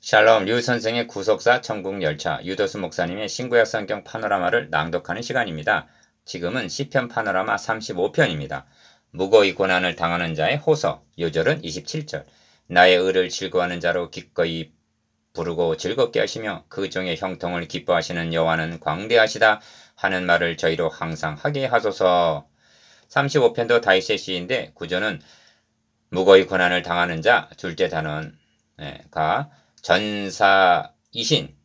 샬롬 류 선생의 구속사 천국열차 유도수 목사님의 신구약 성경 파노라마를 낭독하는 시간입니다. 지금은 시편 파노라마 35편입니다. 무거이 고난을 당하는 자의 호소. 요절은 27절. 나의 의를 즐거워하는 자로 기꺼이 부르고 즐겁게 하시며 그 종의 형통을 기뻐하시는 여호와는 광대하시다 하는 말을 저희로 항상 하게 하소서. 35편도 다윗의 시인데 구절은 무거이 고난을 당하는 자, 둘째 단원가 전사이신,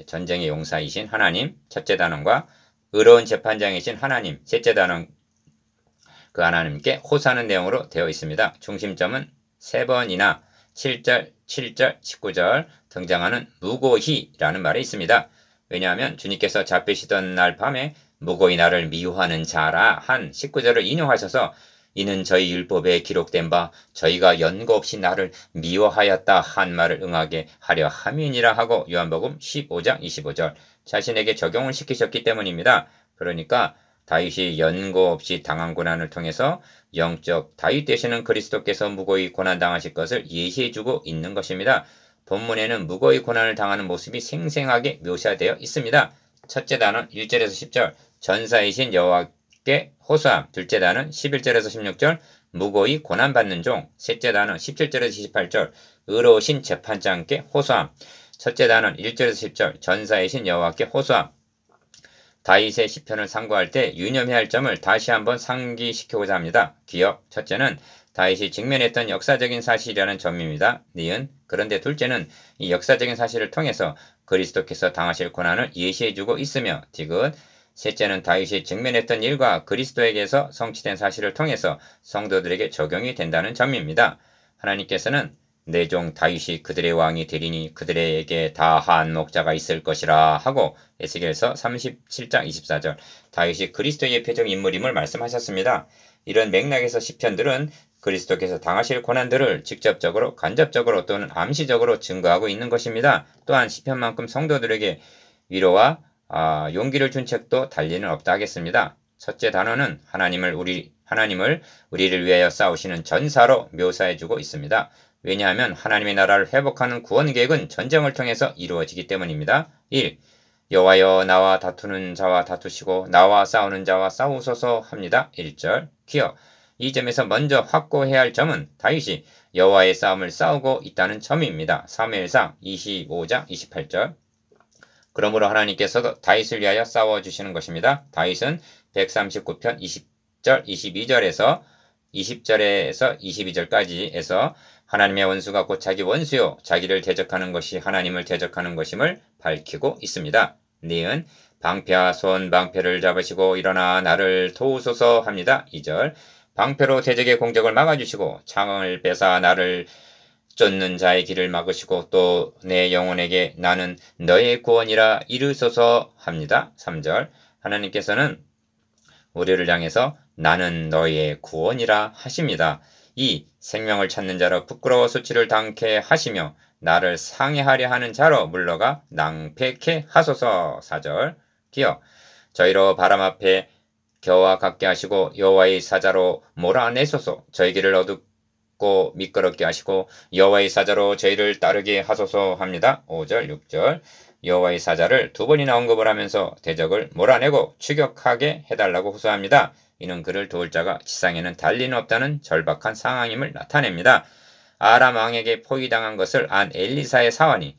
전쟁의 용사이신 하나님, 첫째 단원과 의로운 재판장이신 하나님, 셋째 단원 그 하나님께 호소하는 내용으로 되어 있습니다. 중심점은 3번이나 7절, 7절, 19절 등장하는 무고히라는 말이 있습니다. 왜냐하면 주님께서 잡히시던 날 밤에 무고히 나를 미워하는 자라 한 19절을 인용하셔서 이는 저희 율법에 기록된 바 저희가 연고 없이 나를 미워하였다 한 말을 응하게 하려 함이니라 하고 요한복음 15장 25절 자신에게 적용을 시키셨기 때문입니다. 그러니까 다윗이 연고 없이 당한 고난을 통해서 영적 다윗 되시는 그리스도께서 무고히 고난당하실 것을 예시해주고 있는 것입니다. 본문에는 무고히 고난을 당하는 모습이 생생하게 묘사되어 있습니다. 첫째 단원 1절에서 10절 전사이신 여호와께 호소함. 둘째 단원 11절에서 16절 무고히 고난받는 종. 셋째 단원 17절에서 28절 의로우신 재판장께 호소함. 첫째 단원 1절에서 10절 전사이신 여호와께 호소함. 다윗의 시편을 상고할 때 유념해야 할 점을 다시 한번 상기시키고자 합니다. 기억. 첫째는 다윗이 직면했던 역사적인 사실이라는 점입니다. 니은. 그런데 둘째는 이 역사적인 사실을 통해서 그리스도께서 당하실 고난을 예시해주고 있으며 디귿. 셋째는 다윗이 직면했던 일과 그리스도에게서 성취된 사실을 통해서 성도들에게 적용이 된다는 점입니다. 하나님께서는 내 종 다윗이 그들의 왕이 되리니 그들에게 다한 목자가 있을 것이라 하고 에스겔서 37장 24절 다윗이 그리스도의 표적 인물임을 말씀하셨습니다. 이런 맥락에서 시편들은 그리스도께서 당하실 고난들을 직접적으로 간접적으로 또는 암시적으로 증거하고 있는 것입니다. 또한 시편만큼 성도들에게 위로와 용기를 준 책도 달리는 없다 하겠습니다. 첫째 단어는 하나님을 우리를 위하여 싸우시는 전사로 묘사해주고 있습니다. 왜냐하면 하나님의 나라를 회복하는 구원 계획은 전쟁을 통해서 이루어지기 때문입니다. 1. 여호와여 나와 다투는 자와 다투시고 나와 싸우는 자와 싸우소서 합니다. 1절 기억. 이 점에서 먼저 확고해야 할 점은 다윗이 여호와의 싸움을 싸우고 있다는 점입니다. 사무엘상 25장 28절 그러므로 하나님께서도 다윗을 위하여 싸워주시는 것입니다. 다윗은 139편 20절 22절에서 22절까지에서 하나님의 원수가 곧 자기 원수요 자기를 대적하는 것이 하나님을 대적하는 것임을 밝히고 있습니다. 니은 방패와 손 방패를 잡으시고 일어나 나를 도우소서 합니다. 2절 방패로 대적의 공격을 막아주시고 창을 빼사 나를 쫓는 자의 길을 막으시고 또 내 영혼에게 나는 너의 구원이라 이르소서 합니다. 3절 하나님께서는 우리를 향해서 나는 너의 구원이라 하십니다. 2. 생명을 찾는 자로 부끄러워 수치를 당케 하시며 나를 상해하려 하는 자로 물러가 낭패케 하소서. 4절 기억 저희로 바람 앞에 겨와 같게 하시고 여호와의 사자로 몰아내소서. 저희 길을 어둡고 미끄럽게 하시고 여호와의 사자로 저희를 따르게 하소서 합니다. 5절 6절 여호와의 사자를 2번이나 언급을 하면서 대적을 몰아내고 추격하게 해달라고 호소합니다. 이는 그를 도울 자가 지상에는 달리는 없다는 절박한 상황임을 나타냅니다. 아람 왕에게 포위당한 것을 안 엘리사의 사환이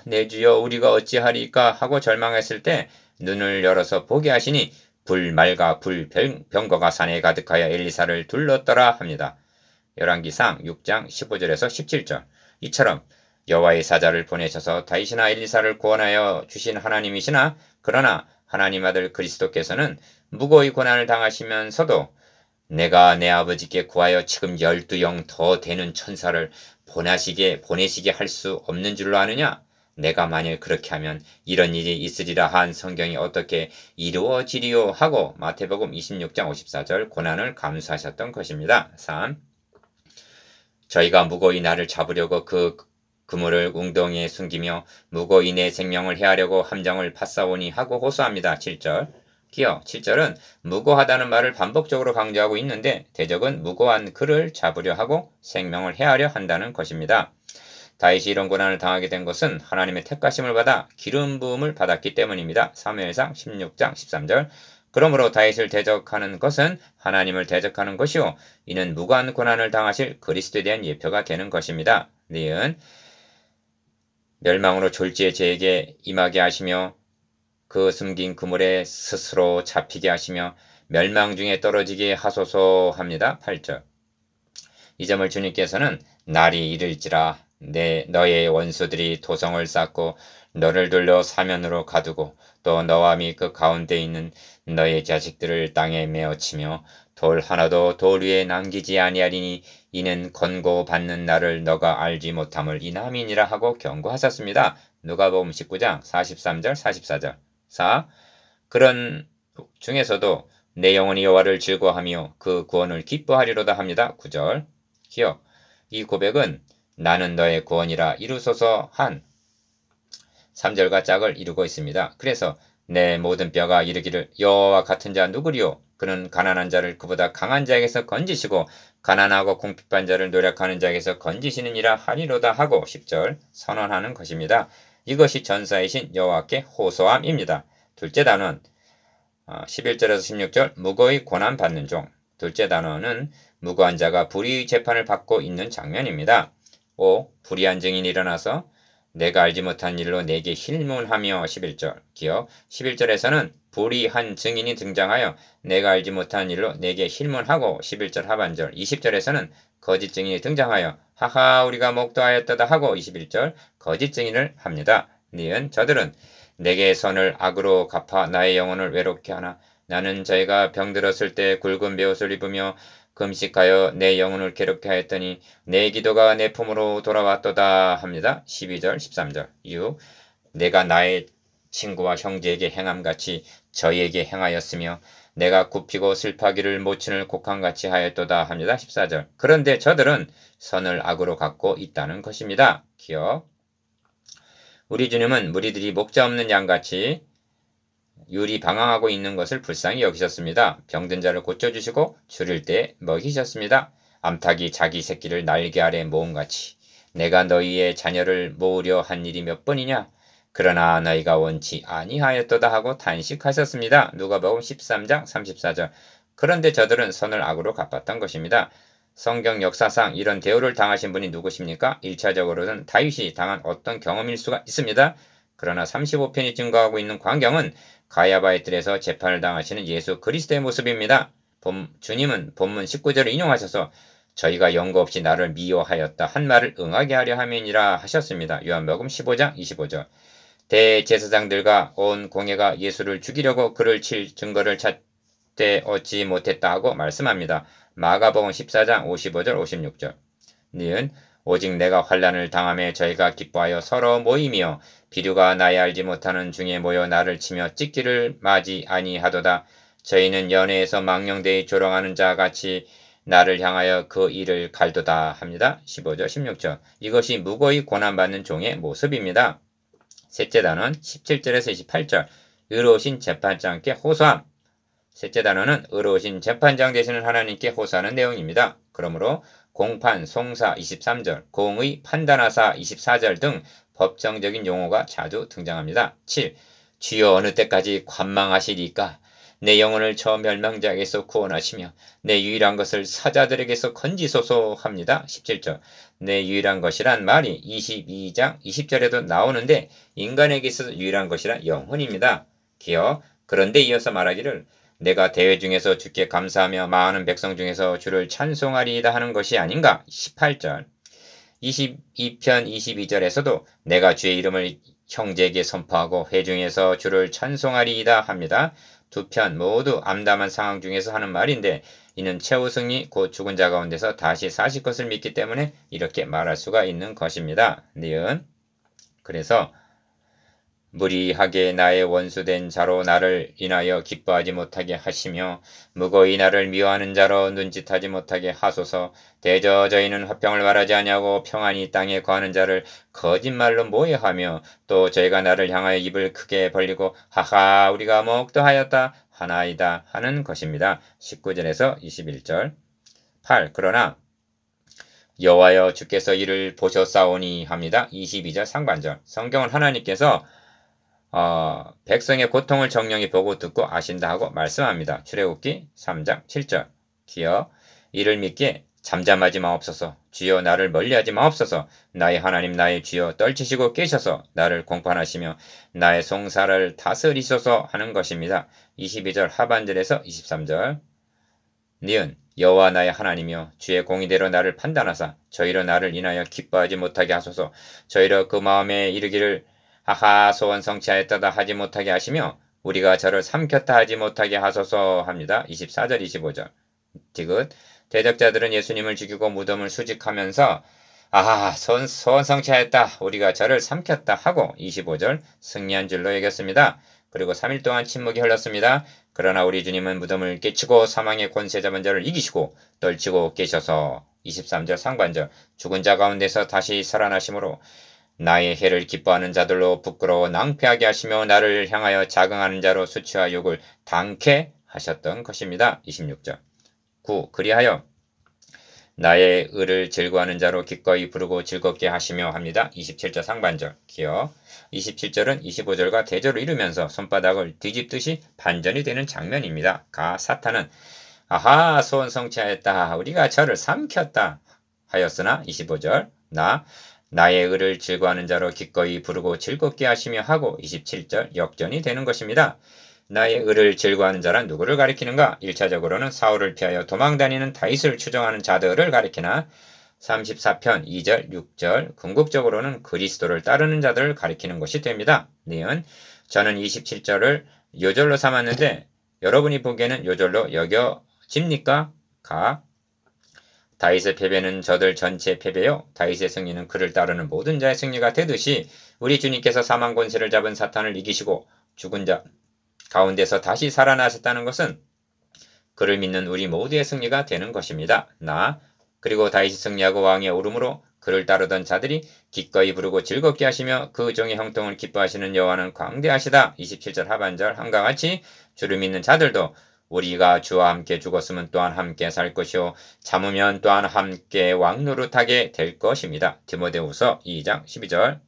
내 주여 우리가 어찌하리까 하고 절망했을 때 눈을 열어서 보게 하시니 불말과 불병거가 산에 가득하여 엘리사를 둘렀더라 합니다. 열왕기상 6장 15절에서 17절 이처럼 여호와의 사자를 보내셔서 다윗이나 엘리사를 구원하여 주신 하나님이시나 그러나 하나님 아들 그리스도께서는 무고히 고난을 당하시면서도 내가 내 아버지께 구하여 지금 12영 더 되는 천사를 보내시게 할 수 없는 줄로 아느냐? 내가 만일 그렇게 하면 이런 일이 있으리라 한 성경이 어떻게 이루어지리요 하고 마태복음 26장 54절 고난을 감수하셨던 것입니다. 3. 저희가 무고히 나를 잡으려고 그 그물을 웅덩이에 숨기며 무고히 내 생명을 해하려고 함정을 팠사오니 하고 호소합니다. 7절 기억 7절은 무고하다는 말을 반복적으로 강조하고 있는데 대적은 무고한 그를 잡으려 하고 생명을 해하려 한다는 것입니다. 다윗이 이런 고난을 당하게 된 것은 하나님의 택하심을 받아 기름 부음을 받았기 때문입니다. 사무엘상 16장 13절. 그러므로 다윗을 대적하는 것은 하나님을 대적하는 것이요 이는 무고한 고난을 당하실 그리스도에 대한 예표가 되는 것입니다. 니은 멸망으로 졸지에 저에게 임하게 하시며 그 숨긴 그물에 스스로 잡히게 하시며 멸망 중에 떨어지게 하소서 합니다. 8절. 이 점을 주님께서는 날이 이를지라 너의 원수들이 도성을 쌓고 너를 돌려 사면으로 가두고 또 너와 및 그 가운데 있는 너의 자식들을 땅에 메어치며 돌 하나도 돌 위에 남기지 아니하리니 이는 권고받는 날을 너가 알지 못함을 이남이니라 하고 경고하셨습니다. 누가복음 19장 43절 44절. 4. 그런 중에서도 내 영혼이 여호와를 즐거워하며 그 구원을 기뻐하리로다 합니다. 9절. 기억. 이 고백은 나는 너의 구원이라 이루소서 한 3절과 짝을 이루고 있습니다. 그래서 내 모든 뼈가 이르기를 여호와와 같은 자 누구리요? 그는 가난한 자를 그보다 강한 자에게서 건지시고 가난하고 궁핍한 자를 노력하는 자에게서 건지시느니라 하리로다 하고 10절 선언하는 것입니다. 이것이 전사이신 여호와께 호소함입니다. 둘째 단원 11절에서 16절 무고히 고난받는 종. 둘째 단원은 무고한 자가 불의의 재판을 받고 있는 장면입니다. 5. 불의한 증인이 일어나서 내가 알지 못한 일로 내게 힐문하며 11절. 기억. 11절에서는 불의한 증인이 등장하여 내가 알지 못한 일로 내게 힐문하고 11절 하반절. 20절에서는 거짓 증인이 등장하여 하하 우리가 목도하였다다 하고 21절 거짓 증인을 합니다. 니은 저들은 내게 선을 악으로 갚아 나의 영혼을 외롭게 하나 나는 저희가 병들었을 때 굵은 베옷을 입으며 금식하여 내 영혼을 괴롭게 하였더니 내 기도가 내 품으로 돌아왔도다 합니다. 12절 13절 6. 내가 나의 친구와 형제에게 행함같이 저희에게 행하였으며 내가 굽히고 슬퍼하기를 모친을 곡한같이 하였도다 합니다. 14절. 그런데 저들은 선을 악으로 갚고 있다는 것입니다. 기억. 우리 주님은 무리들이 목자 없는 양같이 율이 방황하고 있는 것을 불쌍히 여기셨습니다. 병든 자를 고쳐주시고 줄일 때 먹이셨습니다. 암탉이 자기 새끼를 날개 아래 모음같이 내가 너희의 자녀를 모으려 한 일이 몇 번이냐? 그러나 너희가 원치 아니하였도다 하고 탄식하셨습니다. 누가복음 13장 34절. 그런데 저들은 선을 악으로 갚았던 것입니다. 성경 역사상 이런 대우를 당하신 분이 누구십니까? 1차적으로는 다윗이 당한 어떤 경험일 수가 있습니다. 그러나 35편이 증거하고 있는 광경은 가야바의 뜰에서 재판을 당하시는 예수 그리스도의 모습입니다. 주님은 본문 19절을 인용하셔서 저희가 연고 없이 나를 미워하였다 한 말을 응하게 하려 함이니라 하셨습니다. 요한복음 15장 25절. 대제사장들과 온 공회가 예수를 죽이려고 그를 칠 증거를 찾되 얻지 못했다 하고 말씀합니다. 마가복음 14장 55절 56절. 니은 오직 내가 환난을 당함에 저희가 기뻐하여 서로 모이며 비류가 나의 알지 못하는 중에 모여 나를 치며 찢기를 맞이 아니하도다. 저희는 연회에서 망령되이 조롱하는 자 같이 나를 향하여 그 일을 갈도다 합니다. 15절 16절. 이것이 무고히 고난받는 종의 모습입니다. 셋째 단원 17절에서 28절. 의로우신 재판장께 호소함. 셋째 단원은 의로우신 재판장 되시는 하나님께 호소하는 내용입니다. 그러므로 공판, 송사 23절, 공의, 판단하사 24절 등 법정적인 용어가 자주 등장합니다. 7. 주여 어느 때까지 관망하시리까? 내 영혼을 저 멸망자에게서 구원하시며 내 유일한 것을 사자들에게서 건지소서 합니다. 17절. 내 유일한 것이란 말이 22장 20절에도 나오는데 인간에게 있어서 유일한 것이란 영혼입니다. 기억. 그런데 이어서 말하기를 내가 대회 중에서 주께 감사하며 많은 백성 중에서 주를 찬송하리이다 하는 것이 아닌가? 18절. 22편 22절에서도 내가 주의 이름을 형제에게 선포하고 회중에서 주를 찬송하리이다 합니다. 두 편 모두 암담한 상황 중에서 하는 말인데 이는 최우승이 곧 죽은 자 가운데서 다시 사실 것을 믿기 때문에 이렇게 말할 수가 있는 것입니다. 니은. 그래서 무리하게 나의 원수된 자로 나를 인하여 기뻐하지 못하게 하시며 무고히 나를 미워하는 자로 눈짓하지 못하게 하소서. 대저 저희는 화평을 말하지 아니하고 평안히 땅에 거하는 자를 거짓말로 모해하며 또 저희가 나를 향하여 입을 크게 벌리고 하하 우리가 목도하였다 하나이다 하는 것입니다. 19절에서 21절. 8. 그러나 여호와여 주께서 이를 보셨사오니 합니다. 22절 상반절. 성경은 하나님께서 백성의 고통을 정령이 보고 듣고 아신다 하고 말씀합니다. 출애굽기 3장 7절. 기어 이를 믿게 잠잠하지 마옵소서. 주여 나를 멀리하지 마옵소서. 나의 하나님 나의 주여 떨치시고 깨셔서 나를 공판하시며 나의 송사를 다스리소서 하는 것입니다. 22절 하반절에서 23절. 니은 여호와 나의 하나님이여 주의 공의대로 나를 판단하사 저희로 나를 인하여 기뻐하지 못하게 하소서. 저희로 그 마음에 이르기를 하하 소원 성취하였다다 하지 못하게 하시며 우리가 저를 삼켰다 하지 못하게 하소서 합니다. 24절 25절. 디귿 대적자들은 예수님을 죽이고 무덤을 수직하면서 아하 소원 성취하였다 우리가 저를 삼켰다 하고 25절 승리한 줄로 여겼습니다. 그리고 3일 동안 침묵이 흘렀습니다. 그러나 우리 주님은 무덤을 깨치고 사망의 권세 잡은 자를 이기시고 떨치고 깨셔서 23절 상반절 죽은 자 가운데서 다시 살아나심으로 나의 해를 기뻐하는 자들로 부끄러워 낭패하게 하시며 나를 향하여 자긍하는 자로 수치와 욕을 당케 하셨던 것입니다. 26절 9. 그리하여 나의 의를 즐거워하는 자로 기꺼이 부르고 즐겁게 하시며 합니다. 27절 상반절 기어 27절은 25절과 대조를 이루면서 손바닥을 뒤집듯이 반전이 되는 장면입니다. 가 사탄은 아하 소원 성취하였다 우리가 저를 삼켰다 하였으나 25절 나의 의를 즐거워하는 자로 기꺼이 부르고 즐겁게 하시며 하고 27절 역전이 되는 것입니다. 나의 의를 즐거워하는 자란 누구를 가리키는가? 1차적으로는 사울을 피하여 도망다니는 다윗을 추종하는 자들을 가리키나 34편 2절 6절 궁극적으로는 그리스도를 따르는 자들을 가리키는 것이 됩니다. 니은 저는 27절을 요절로 삼았는데 여러분이 보기에는 요절로 여겨집니까? 가 다윗의 패배는 저들 전체의 패배요 다윗의 승리는 그를 따르는 모든 자의 승리가 되듯이 우리 주님께서 사망 권세를 잡은 사탄을 이기시고 죽은 자 가운데서 다시 살아나셨다는 것은 그를 믿는 우리 모두의 승리가 되는 것입니다. 그리고 다윗이 승리하고 왕에 오름으로 그를 따르던 자들이 기꺼이 부르고 즐겁게 하시며 그 종의 형통을 기뻐하시는 여호와는 광대하시다. 27절 하반절 함과 같이 주를 믿는 자들도 우리가 주와 함께 죽었으면 또한 함께 살 것이요 참으면 또한 함께 왕노릇하게 될 것입니다. 디모데후서 2장 12절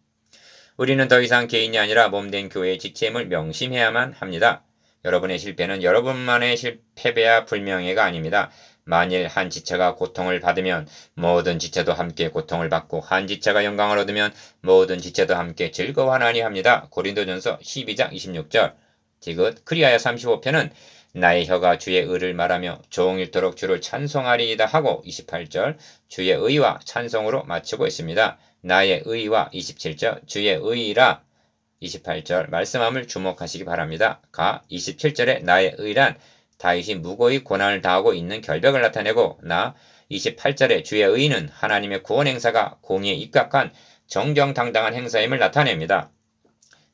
우리는 더 이상 개인이 아니라 몸된 교회의 지체임을 명심해야만 합니다. 여러분의 실패는 여러분만의 패배야 불명예가 아닙니다. 만일 한 지체가 고통을 받으면 모든 지체도 함께 고통을 받고 한 지체가 영광을 얻으면 모든 지체도 함께 즐거워하나니 합니다. 고린도전서 12장 26절 디귿 그리하여 35편은 나의 혀가 주의 의를 말하며 종일토록 주를 찬송하리이다 하고 28절 주의 의와 찬송으로 마치고 있습니다. 나의 의와 27절 주의 의라 28절 말씀함을 주목하시기 바랍니다. 가 27절에 나의 의란 다윗이 무고히 고난을 당하고 있는 결벽을 나타내고 28절에 주의 의는 하나님의 구원 행사가 공의에 입각한 정정당당한 행사임을 나타냅니다.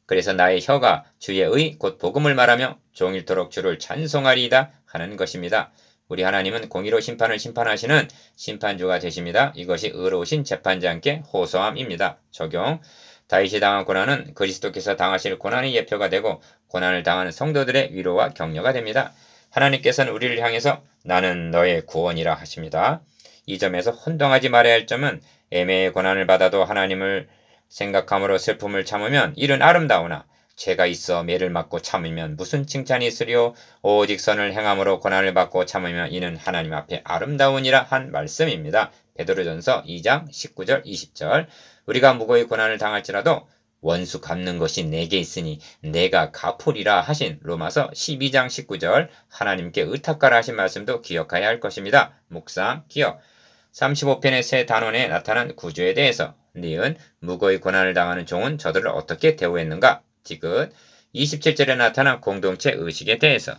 그래서 나의 혀가 주의 의 곧 복음을 말하며 종일토록 주를 찬송하리이다 하는 것입니다. 우리 하나님은 공의로 심판을 심판하시는 심판주가 되십니다. 이것이 의로우신 재판장께 호소함입니다. 적용 다윗이 당한 고난은 그리스도께서 당하실 고난의 예표가 되고 고난을 당하는 성도들의 위로와 격려가 됩니다. 하나님께서는 우리를 향해서 나는 너의 구원이라 하십니다. 이 점에서 혼동하지 말아야 할 점은 애매의 고난을 받아도 하나님을 생각함으로 슬픔을 참으면 이는 아름다우나 죄가 있어 매를 맞고 참으면 무슨 칭찬이 있으리요 오직 선을 행함으로 고난을 받고 참으면 이는 하나님 앞에 아름다우니라 한 말씀입니다. 베드로전서 2장 19절 20절 우리가 무고히 고난을 당할지라도 원수 갚는 것이 내게 있으니 내가 갚으리라 하신 로마서 12장 19절 하나님께 의탁하라 하신 말씀도 기억해야 할 것입니다. 묵상 기억 35편의 새 단원에 나타난 구조에 대해서 니은 무고히 고난을 당하는 종은 저들을 어떻게 대우했는가 디귿 27절에 나타난 공동체 의식에 대해서